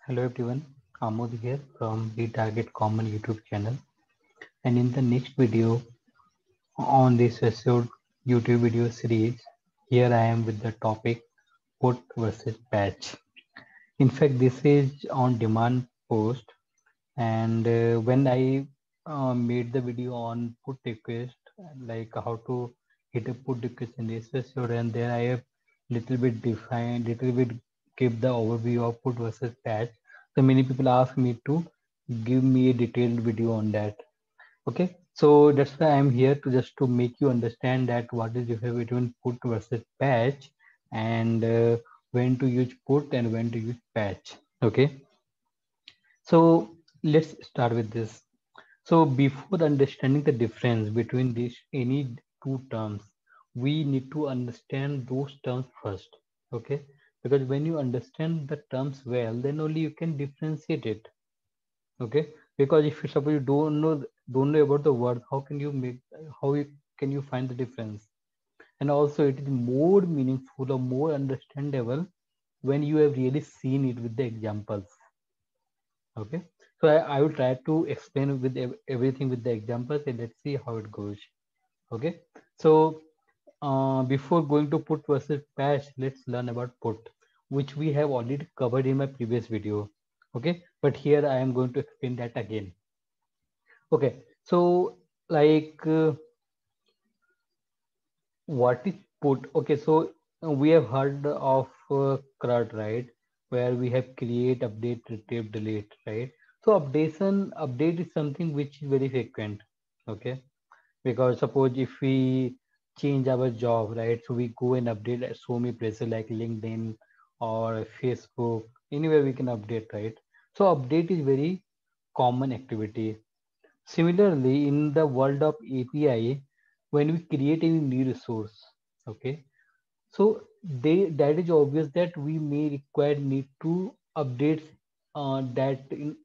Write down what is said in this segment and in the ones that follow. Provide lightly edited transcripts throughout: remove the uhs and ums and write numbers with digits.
Hello everyone, Amod here from the Target Common YouTube channel, and in the next video on this episode YouTube video series, here I am with the topic put versus patch. In fact, this is on demand post, and when I made the video on put request, like how to hit a put request in this episode, and there I have little bit give the overview of put versus patch. So many people ask me to give me a detailed video on that. Okay, so that's why I'm here to just to make you understand that what is the difference between put versus patch, and when to use put and when to use patch. Okay, so let's start with this. So before understanding the difference between these any two terms, we need to understand those terms first. Okay, because when you understand the terms well, then only you can differentiate it. Okay, because if you suppose you don't know about the word, how can you make how you, can you find the difference? And also it is more meaningful or more understandable when you have really seen it with the examples. Okay, so I will try to explain with everything with the examples, and let's see how it goes. Okay, so before going to put versus patch, let's learn about put, which we have already covered in my previous video. Okay, but here I am going to explain that again. Okay, so like what is put? Okay, so we have heard of CRUD, right? Where we have create, update, retrieve, delete, right? So update is something which is very frequent. Okay, because suppose if we change our job, right? So we go and update at so many places like LinkedIn or Facebook, anywhere we can update, right? So update is very common activity. Similarly, in the world of API, when we create any new resource, okay, so that is obvious that we may require need to update the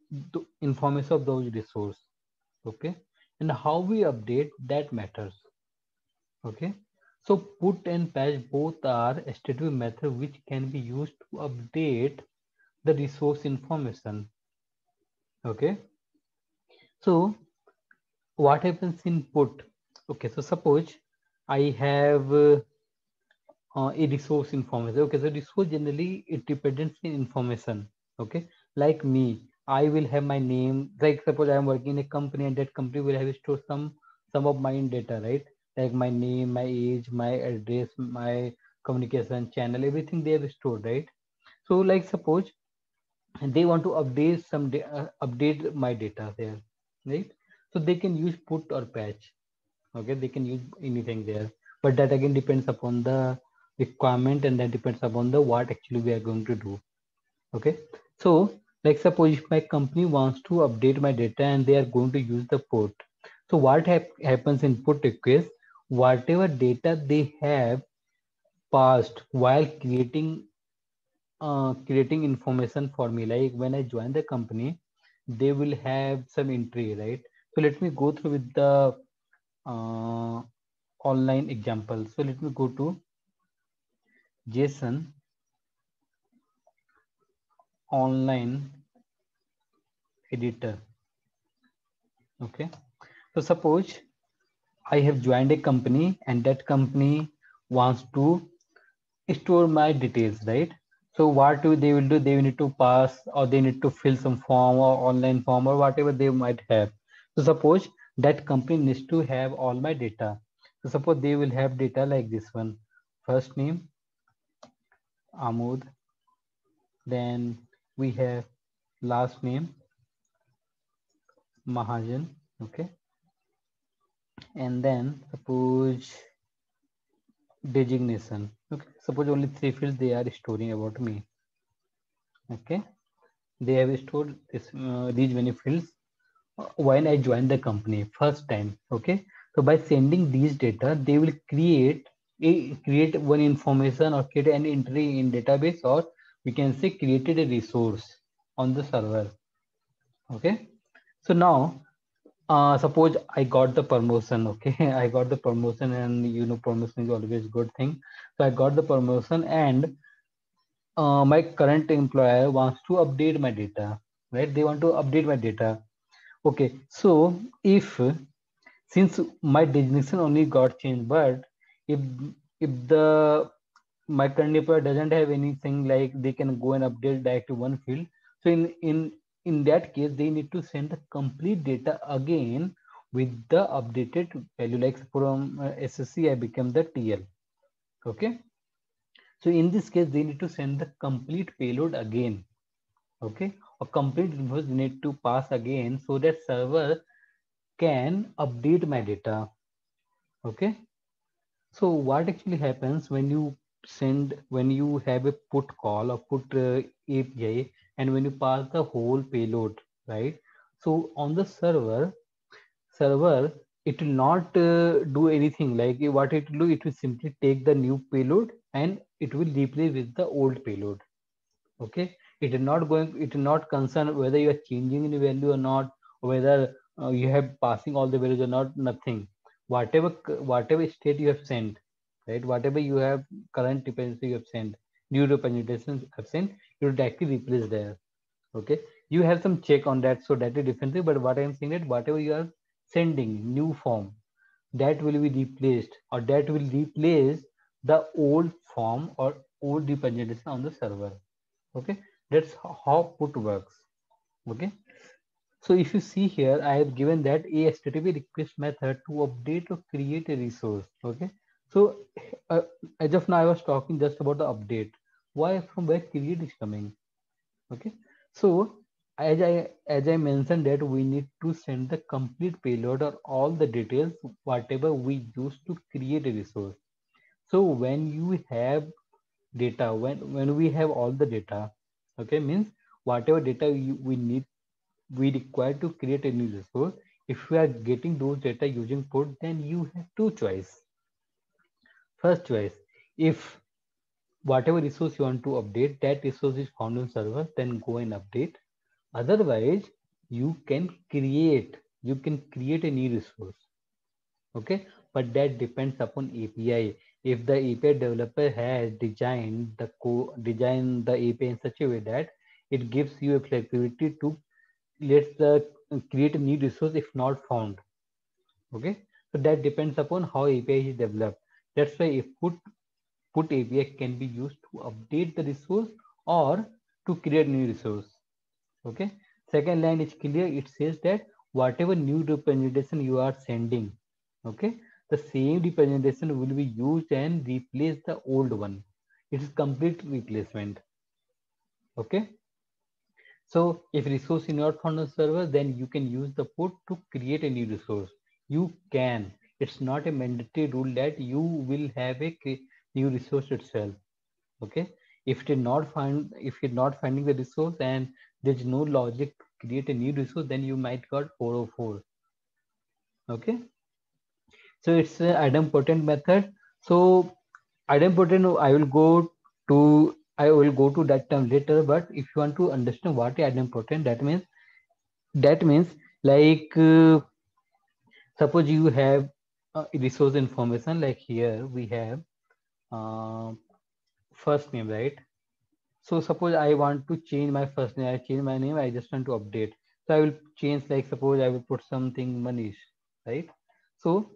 information of those resource, okay, and how we update that matters, okay. So put and patch both are static method which can be used to update the resource information, okay. So what happens in put? Okay, so suppose I have a resource information. Okay, so resource generally it depends in information. Okay, like me, I will have my name. Like suppose I am working in a company, and that company will have stored some of my data, right? Like my name, my age, my address, my communication channel, everything they have stored, right? So like suppose they want to update update my data there, right? So they can use put or patch. Okay, they can use anything there, but that again depends upon the requirement, and that depends upon the what actually we are going to do. Okay, so like suppose if my company wants to update my data and they are going to use the put, so what happens in put request, whatever data they have passed while creating information for me, like when I join the company, they will have some entry, right? So let me go through with the uh, online example. So let me go to JSON online editor. Okay. So suppose I have joined a company and that company wants to store my details, right? So what they will do? They will need to pass, or they need to fill some form or online form or whatever they might have. So suppose that company needs to have all my data. So suppose they will have data like this one: first name Amod, then we have last name Mahajan, okay, and then suppose designation, okay, suppose only three fields they are storing about me, okay. They have stored these many fields when I joined the company first time, okay. So by sending these data, they will create one information or create an entry in database, or we can say created a resource on the server, okay. So now suppose I got the promotion, okay. I got the promotion, and promotion is always good thing. So I got the promotion, and my current employer wants to update my data, right? They want to update my data. Okay, so if since my designation only got changed, but if the my current employer doesn't have anything like they can go and update direct to one field, so in that case they need to send the complete data again with the updated value. Like from SSC I become the TL. Okay, so in this case they need to send the complete payload again. Okay, a complete invoice need to pass again so that server can update my data. Okay, so what actually happens when you when you have a put call or put API, and when you pass the whole payload, right? So on the server, it will not do anything. Like what it will do, it will simply take the new payload and it will replace with the old payload. Okay, it is not concerned whether you are changing any value or not, or whether you have passing all the values or not. Nothing. Whatever state you have sent, right? Whatever you have current dependency you have sent, new representation you have sent, it will directly replace there. Okay, you have some check on that, so that is different thing. But what I am saying that whatever you are sending new form, that will be replaced, or that will replace the old form or old representation on the server. Okay, that's how put works. Okay, so if you see here, I have given that a HTTP request method to update or create a resource. Okay, so uh, as of now I was talking just about the update. Why? From where create is coming. Okay, so as I mentioned that we need to send the complete payload or all the details whatever we use to create a resource. So when you have data, when we have all the data, okay, means whatever data we need, we require to create a new resource. If we are getting those data using put, then you have two choice. First choice, if whatever resource you want to update, that resource is found on server, then go and update. Otherwise you can create a new resource. Okay, but that depends upon API. If the API developer has designed the API in such a way that it gives you a flexibility to let's create a new resource if not found. Okay, so that depends upon how API is developed. That's why if put API can be used to update the resource or to create new resource. Okay, second line is clear. It says that whatever new representation you are sending, okay, the same representation will be used and replace the old one. It is complete replacement. Okay, so if resource is not found on server, then you can use the put to create a new resource. You can. It's not a mandatory rule that you will have a new resource itself. Okay. If you're not finding the resource and there's no logic to create a new resource, then you might got 404. Okay. So it's a idempotent method. So idempotent, I will go to that term later. But if you want to understand what is idempotent, that means like suppose you have resource information, like here we have uh, first name, right? So suppose I want to change my first name, I change my name, I just want to update. So I will change, like suppose I will put something Manish, right? So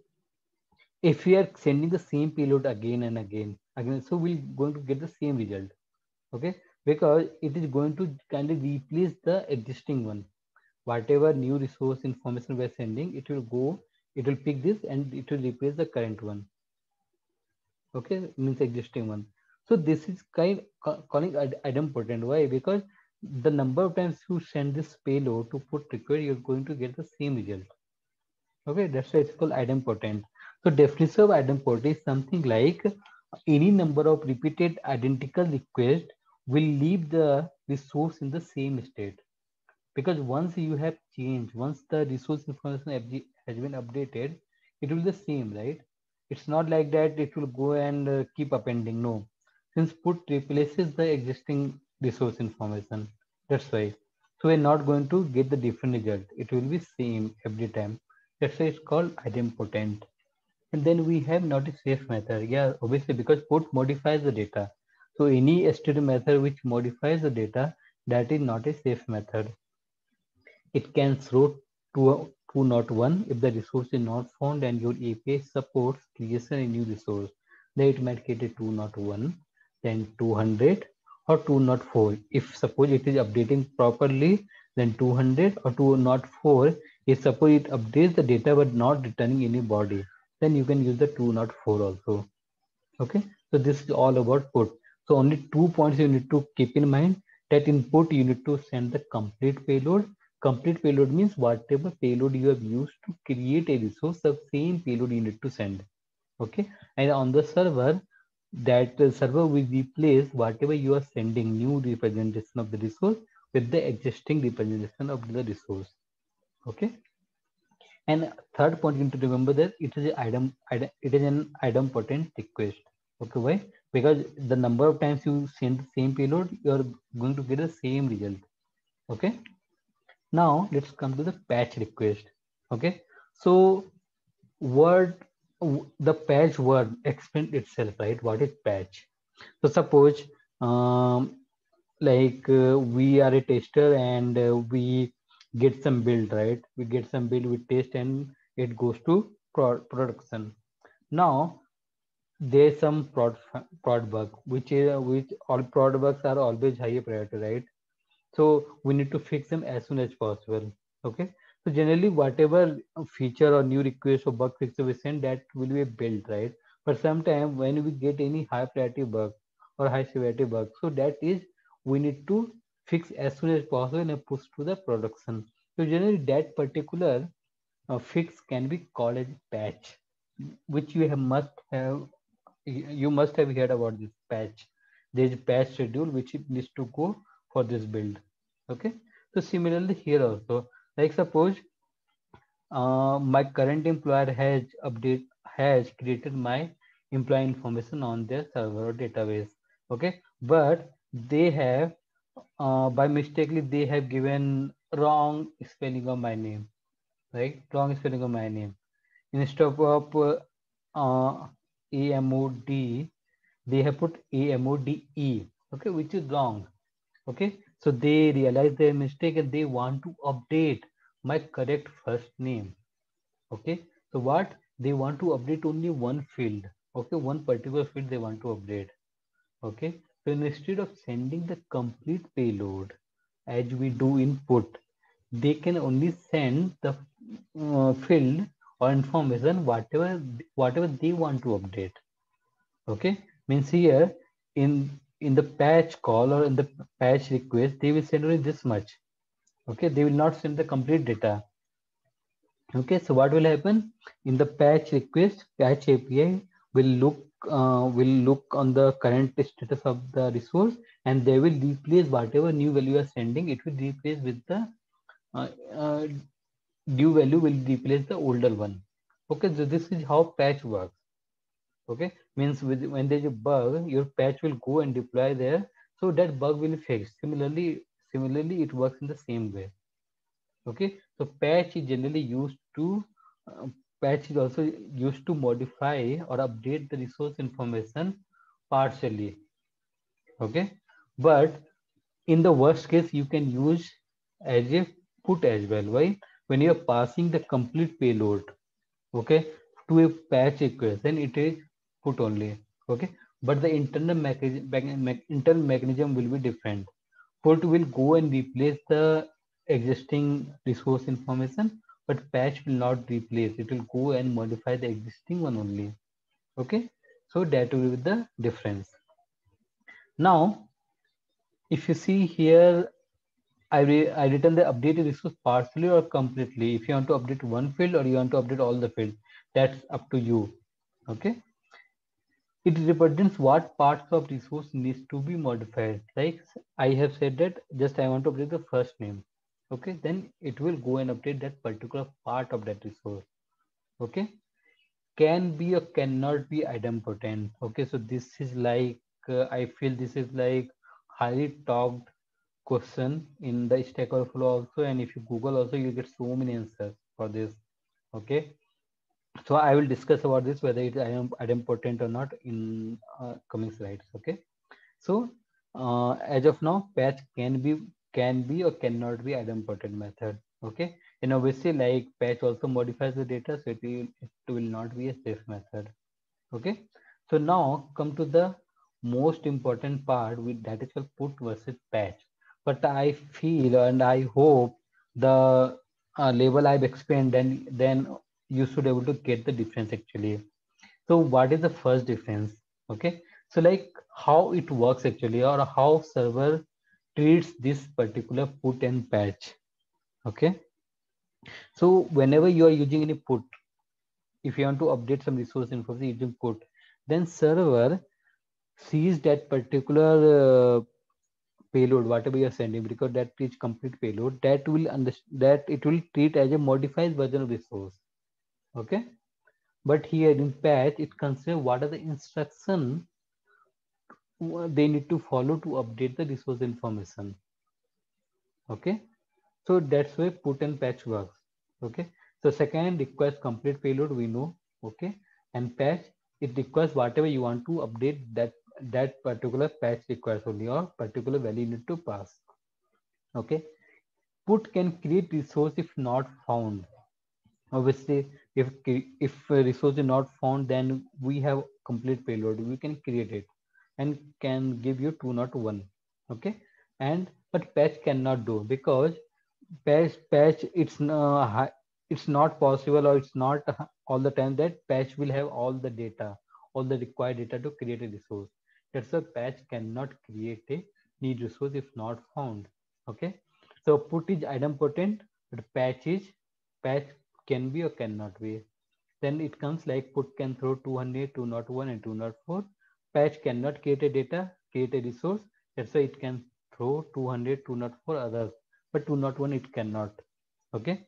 if we are sending the same payload again and again, so we're going to get the same result. Okay, because it is going to kind of replace the existing one. Whatever new resource information we're sending, it will pick this and it will replace the current one. Okay, means existing one. So this is calling idempotent. Why? Because the number of times you send this payload to put request, you're going to get the same result. Okay, that's why it's called idempotent. So definition of idempotent is something like any number of repeated identical requests will leave the resource in the same state. Because once you have changed, once the resource information has been updated, it will be the same, right? It's not like that it will go and keep appending. No, since put replaces the existing resource information, that's why. So we're not going to get the different result. It will be same every time. That's why it's called idempotent. And then we have not a safe method. Yeah, obviously because put modifies the data. So any std method which modifies the data, that is not a safe method. It can throw 201 if the resource is not found and your API supports creation a new resource. Then it might get a 201, then 200 or 204. If suppose it is updating properly, then 200 or 204. If suppose it updates the data but not returning any body, then you can use the 204 also. Okay, so this is all about put. So only 2 points you need to keep in mind, that input you need to send the complete payload. Complete payload means whatever payload you have used to create a resource, the same payload you need to send. Okay, and on the server, that server will replace whatever you are sending new representation of the resource with the existing representation of the resource. Okay, and third point you need to remember that it is it is an idempotent request. Okay, why? Because the number of times you send the same payload, you are going to get the same result. Okay. Now let's come to the patch request. Okay. So word the patch word explains itself, right? What is patch? So suppose we are a tester and we get some build, right? We get some build, we test and it goes to production. Now there's some prod bug, which all prod bugs are always higher priority, right? So we need to fix them as soon as possible. Okay, so generally whatever feature or new request or bug fix we send, that will be built, right? But sometimes when we get any high priority bug or high severity bug, so that is we need to fix as soon as possible and push to the production. So generally that particular fix can be called as patch, which you must have heard about this patch. There is a patch schedule which it needs to go for this build. Okay. So similarly here also, like suppose my current employer has created my employee information on their server or database. Okay, but they have by mistakenly they have given wrong spelling of my name, right? Wrong spelling of my name. Instead of AMOD, they have put AMODE, okay, which is wrong. Okay, so they realize their mistake and they want to update my correct first name. Okay, so what they want to update only one field, okay, one particular field they want to update. Okay, so instead of sending the complete payload as we do input, they can only send the field or information whatever they want to update. Okay, means here in the patch call or in the patch request they will send only this much. Okay, they will not send the complete data. Okay, so what will happen in the patch request, patch API will look on the current status of the resource and they will replace whatever new value you are sending. It will replace with the uh, uh, new value will replace the older one. Okay, so this is how patch works. Okay, means when there's a bug, your patch will go and deploy there, so that bug will fix. Similarly it works in the same way. Okay, so patch is generally used to uh, patch is also used to modify or update the resource information partially. Okay, but in the worst case you can use as a put as well. Why? When you are passing the complete payload, okay, to a patch request, then it is put only. Okay, but the internal mechanism will be different. Put will go and replace the existing resource information, but patch will not replace, it will go and modify the existing one only. Okay, so that will be the difference. Now if you see here, I written the updated resource partially or completely. If you want to update one field or you want to update all the fields, that's up to you. Okay. It represents what parts of resource needs to be modified. Like I have said that just I want to update the first name. Okay. Then it will go and update that particular part of that resource. Okay. Can be or cannot be idempotent. Okay. So this is like, I feel this is like highly talked question in the Stack Overflow also, and if you Google also, you get so many answers for this. Okay, so I will discuss about this whether it I am idempotent or not in coming slides. Okay, So as of now, patch can be or cannot be idempotent method. Okay, and obviously like patch also modifies the data, so it will not be a safe method. Okay, so now come to the most important part with that is called put versus patch. But I feel and I hope the label I've explained, then you should able to get the difference actually. So what is the first difference? Okay, so like how it works actually, or how server treats this particular put and patch. Okay, so whenever you are using any put, if you want to update some resource information using put, then server sees that particular payload, whatever you are sending, because that is complete payload, that it will treat as a modified version of resource. Okay, but here in patch, it considers what are the instruction they need to follow to update the resource information. Okay, so that's why put and patch works. Okay, so second requires complete payload, we know. Okay, and patch, it requires whatever you want to update, that particular patch requires only, or particular value you need to pass. Okay, put can create resource if not found. Obviously, if a resource is not found, then we have complete payload, we can create it and can give you 2 not 1. Okay, and but patch cannot do, because patch it's not possible, or it's not all the time that patch will have all the data, all the required data to create a resource. That's why patch cannot create a need resource if not found. Okay, so put is idempotent, but patch can be or cannot be. Then it comes like put can throw 200, 201, and 204. Patch cannot create a data, create a resource. That's why it can throw 200, 204 others, but 201 it cannot. Okay.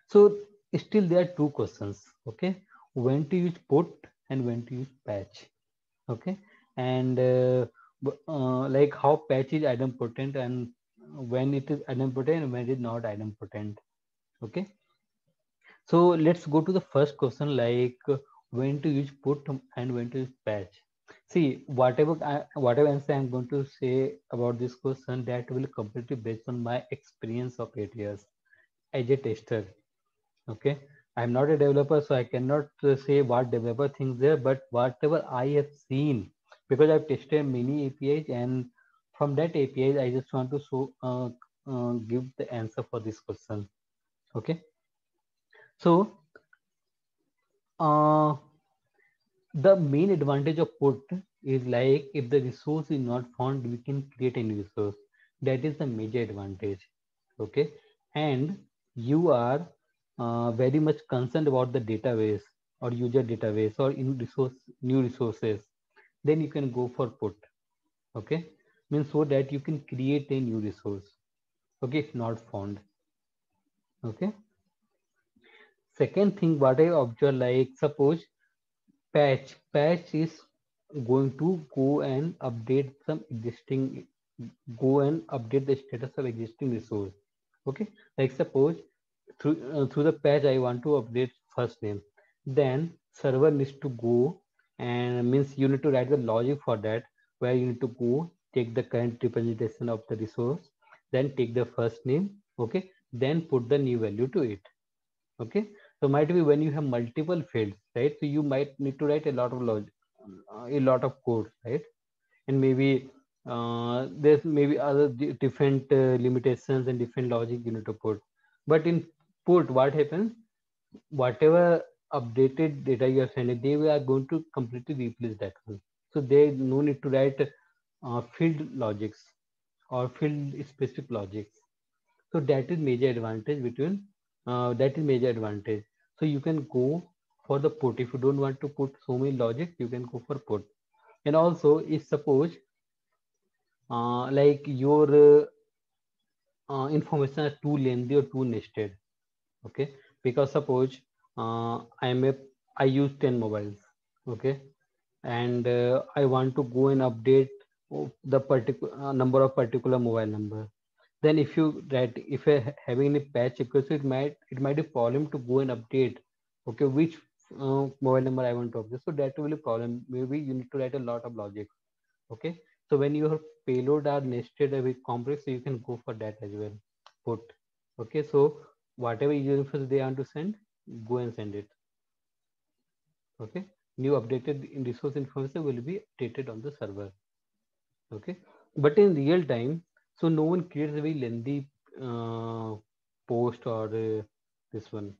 So still there are two questions. Okay. When to use put and when to use patch. Okay. And like how patch is idempotent, and when it is idempotent and when it is not idempotent. Okay, so let's go to the first question, like when to use put and when to use patch. See, whatever answer I'm going to say about this question, that will completely based on my experience of 8 years as a tester. Okay, I'm not a developer, so I cannot say what developer thinks there, but whatever I have seen, because I've tested many APIs, and from that APIs, I just want to give the answer for this question. Okay, so uh, the main advantage of put is like if the resource is not found, we can create a new resource. That is the major advantage. Okay, and you are very much concerned about the database or user database or in resource new resources, then you can go for put. Okay, means so that you can create a new resource. Okay, if not found. Okay, second thing what I observe, like suppose patch is going to go and update the status of existing resource. Okay, like suppose through the patch I want to update first name, then server needs to go, and means you need to write the logic for that, where you need to go take the current representation of the resource, then take the first name. Okay, then put the new value to it. Okay, so might be when you have multiple fields, right, so you might need to write a lot of logic, a lot of code, right, and maybe there's maybe other different limitations and different logic you need to put. But in put, what happens, whatever updated data you are sending, they are going to completely replace that one, so there no need to write field logics or field specific logics. So that is major advantage between that is major advantage. So you can go for the put. If you don't want to put so many logic, you can go for put. And also if suppose like your information are too lengthy or too nested. Okay, because suppose I use 10 mobiles. Okay, and I want to go and update the particular number of particular mobile number. Then if you write, if you're having any patch request, it might be problem to go and update. Okay, which mobile number I want to update. So that will be a problem. Maybe you need to write a lot of logic. Okay, So when your payload are nested with complex, so you can go for that as well. Put. Okay, so whatever universe they want to send, go and send it. Okay, new updated in resource information will be updated on the server. Okay, but in real time, so no one creates a very lengthy post or this one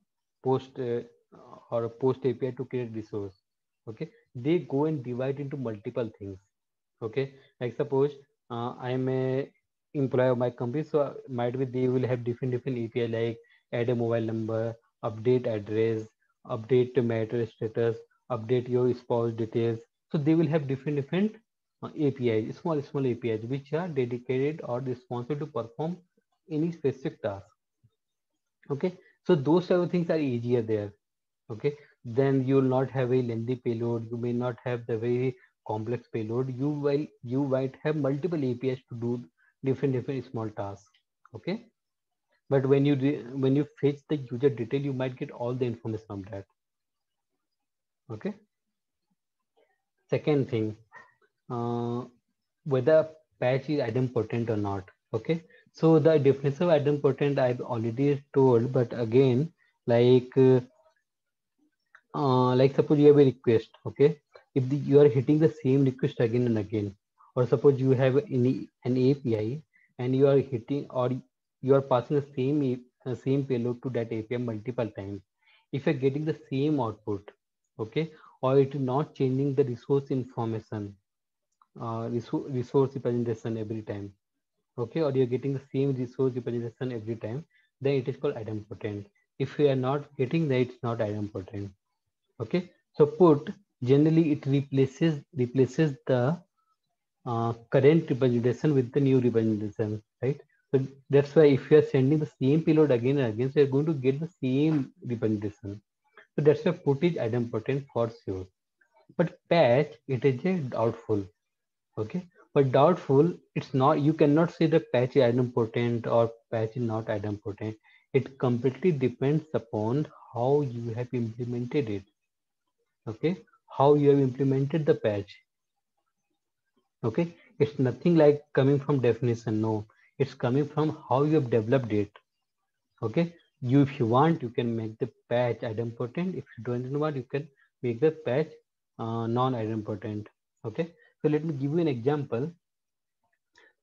post or a post API to create resource. Okay, they go and divide into multiple things. Okay, like suppose I am a employee of my company, so might be they will have different API like add a mobile number, update address, update marital status, update your spouse details. So they will have different APIs, small APIs, which are dedicated or responsible to perform any specific task. Okay, so those type of things are easier there. Okay, then you will not have a lengthy payload. You may not have the very complex payload. You might have multiple APIs to do different small tasks. Okay, but when you fetch the user detail, you might get all the information from that. Okay, second thing, uh, whether patch is idempotent or not. Okay, so the definition of idempotent I've already told, but again, like like suppose you have a request. Okay, if you are hitting the same request again and again, or suppose you have an API and you are hitting or you are passing the same payload to that API multiple times. If you're getting the same output, okay, or it is not changing the resource information, resource representation every time, okay, or you're getting the same resource representation every time, then it is called idempotent. If you are not getting that, it's not idempotent. Okay, so put generally it replaces the current representation with the new representation, right? So that's why if you are sending the same payload again and again, so you're going to get the same representation. So that's why put is idempotent for sure. But patch, it is a doubtful. Okay, but doubtful, it's not, you cannot say the patch is idempotent or patch is not idempotent. It completely depends upon how you have implemented it. Okay, how you have implemented the patch. Okay, it's nothing like coming from definition, no, it's coming from how you have developed it. Okay, you, if you want, you can make the patch idempotent. If you don't want, you can make the patch non-idempotent. Okay, so let me give you an example.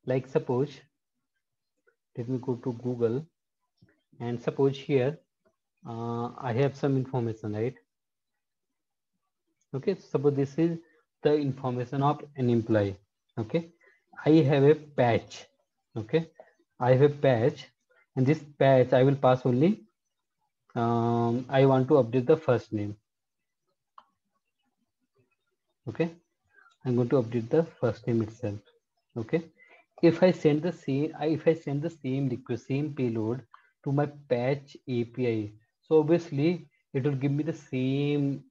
Like suppose, let me go to Google, and suppose here I have some information, right? Okay, suppose this is the information of an employee. Okay, I have a patch. Okay, I have a patch, and this patch I will pass only. I want to update the first name. Okay, I'm going to update the first name itself. Okay, if I send the same, if I send the same request, same payload to my patch API, so obviously it will give me the same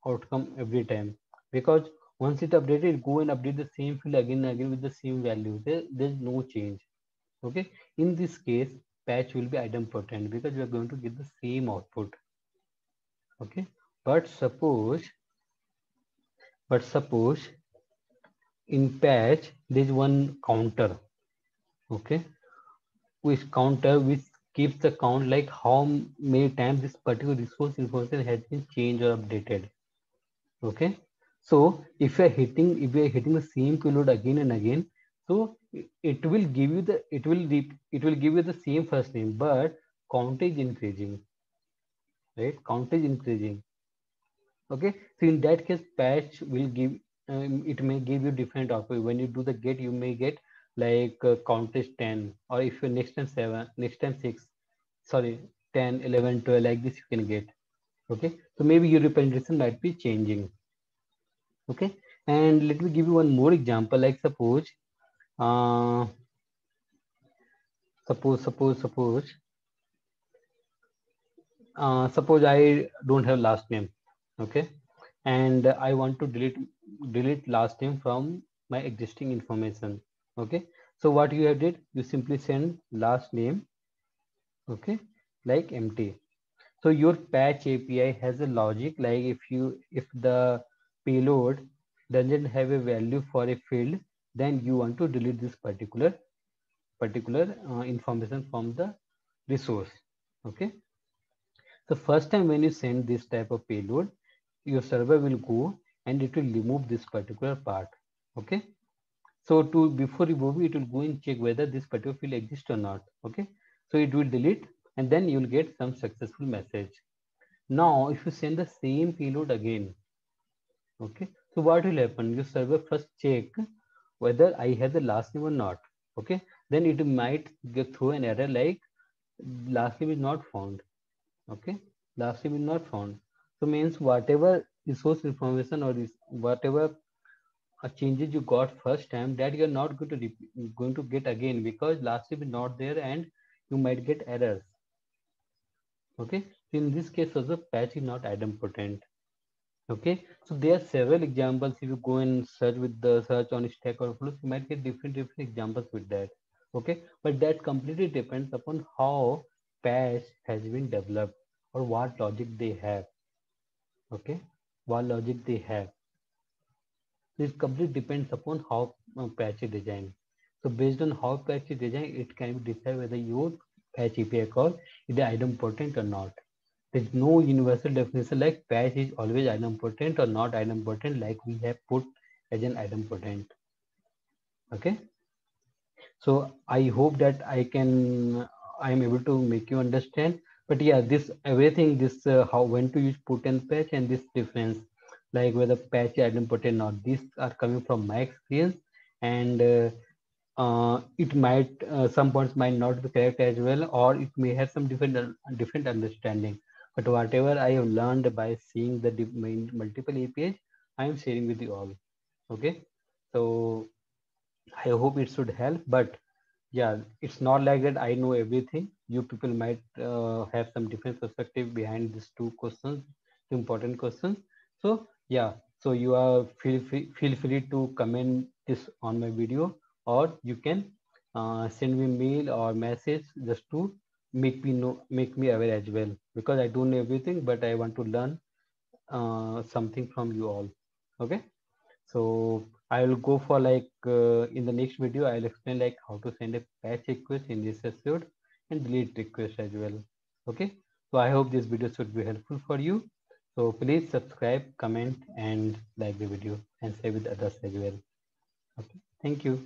outcome every time, because once it updated, go and update the same field again and again with the same value. There's no change. Okay, in this case, patch will be idempotent because we are going to get the same output. Okay, but suppose, suppose in patch there is one counter. Okay, which counter which keeps the count like how many times this particular resource information has been changed or updated. Okay, so if you are hitting the same payload again and again, so it will give you the it will give you the same first name, but count is increasing, right? Count is increasing. Okay, so in that case, patch will give, it may give you different output. When you do the get, you may get like count is 10, or if you next time 7, next time 6, sorry, 10, 11, 12, like this you can get. Okay, so maybe your representation might be changing. Okay, and let me give you one more example. Like uh, suppose suppose I don't have last name. Okay, and I want to delete last name from my existing information. Okay, so what you have did, you simply send last name. Okay, like empty. So your patch API has a logic, like if the payload doesn't have a value for a field, then you want to delete this particular information from the resource. Okay, so first time when you send this type of payload, your server will go and it will remove this particular part. Okay, so to before removing, it will go and check whether this particular field exists or not. Okay, so it will delete and then you will get some successful message. Now if you send the same payload again, okay, so what will happen? Your server first check whether I have the last name or not. Okay, then it might get through an error like last name is not found. Okay, last name is not found. So means whatever resource information or whatever changes you got first time, that you're not going to going to get again, because last name is not there and you might get errors. Okay, so in this case also patch is not idempotent. Okay, so there are several examples. If you go and search with the search on Stack Overflow, you might get different examples with that. Okay, but that completely depends upon how patch has been developed or what logic they have. Okay, what logic they have. So it completely depends upon how patch is designed. So based on how patch is designed, it can be decided whether your patch API call is idempotent or not. There's no universal definition like patch is always idempotent or not idempotent, like we have put as an idempotent. Okay, so I hope that I am able to make you understand. But yeah, this everything, this how when to use put and patch and this difference, like whether patch is idempotent or not, these are coming from my experience. And it might some points might not be correct as well, or it may have some different understanding. But whatever I have learned by seeing the multiple APIs, I am sharing with you all. Okay, so I hope it should help. But yeah, it's not like that I know everything. You people might have some different perspective behind these two questions, important questions. So yeah, so you are feel free to comment this on my video, or you can send me mail or message just to make me aware as well, because I don't know everything, but I want to learn something from you all. Okay, so I will go for like in the next video I'll explain like how to send a patch request in this episode and delete request as well. Okay, so I hope this video should be helpful for you. So please subscribe, comment and like the video and share with others as well. Okay, thank you.